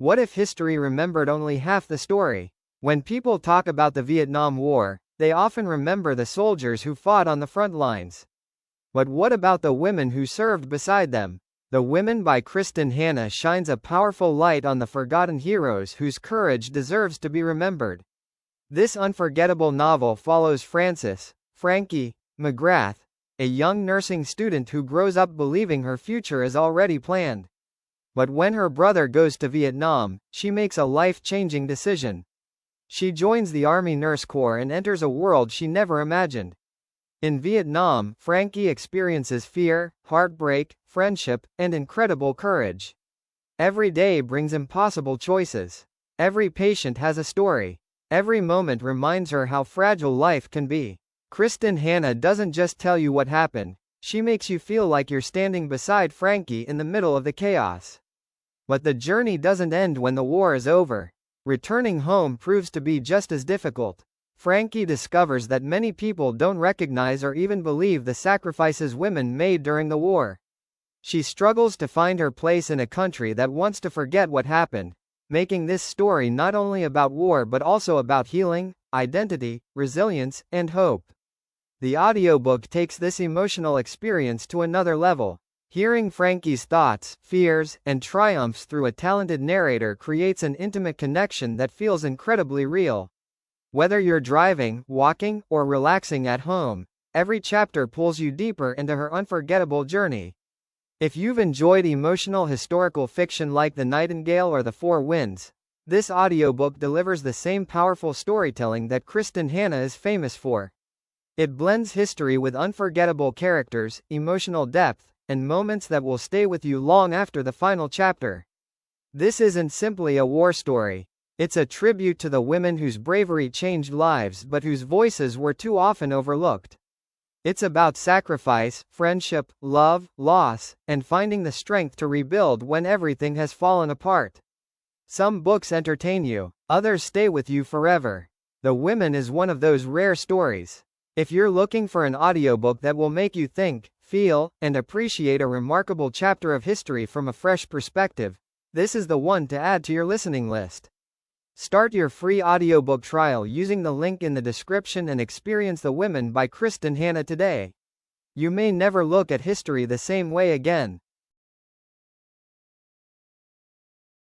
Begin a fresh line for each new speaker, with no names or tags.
What if history remembered only half the story? When people talk about the Vietnam War, they often remember the soldiers who fought on the front lines. But what about the women who served beside them? The Women by Kristin Hannah shines a powerful light on the forgotten heroes whose courage deserves to be remembered. This unforgettable novel follows Frankie McGrath, a young nursing student who grows up believing her future is already planned. But when her brother goes to Vietnam, she makes a life-changing decision. She joins the Army Nurse Corps and enters a world she never imagined. In Vietnam, Frankie experiences fear, heartbreak, friendship, and incredible courage. Every day brings impossible choices. Every patient has a story. Every moment reminds her how fragile life can be. Kristin Hannah doesn't just tell you what happened, she makes you feel like you're standing beside Frankie in the middle of the chaos. But the journey doesn't end when the war is over. Returning home proves to be just as difficult. Frankie discovers that many people don't recognize or even believe the sacrifices women made during the war. She struggles to find her place in a country that wants to forget what happened, making this story not only about war but also about healing, identity, resilience, and hope. The audiobook takes this emotional experience to another level. Hearing Frankie's thoughts, fears, and triumphs through a talented narrator creates an intimate connection that feels incredibly real. Whether you're driving, walking, or relaxing at home, every chapter pulls you deeper into her unforgettable journey. If you've enjoyed emotional historical fiction like The Nightingale or The Four Winds, this audiobook delivers the same powerful storytelling that Kristin Hannah is famous for. It blends history with unforgettable characters, emotional depth, and moments that will stay with you long after the final chapter. This isn't simply a war story. It's a tribute to the women whose bravery changed lives but whose voices were too often overlooked. It's about sacrifice, friendship, love, loss, and finding the strength to rebuild when everything has fallen apart. Some books entertain you, others stay with you forever. The Women is one of those rare stories. If you're looking for an audiobook that will make you think, feel, and appreciate a remarkable chapter of history from a fresh perspective, this is the one to add to your listening list. Start your free audiobook trial using the link in the description and experience The Women by Kristin Hannah today. You may never look at history the same way again.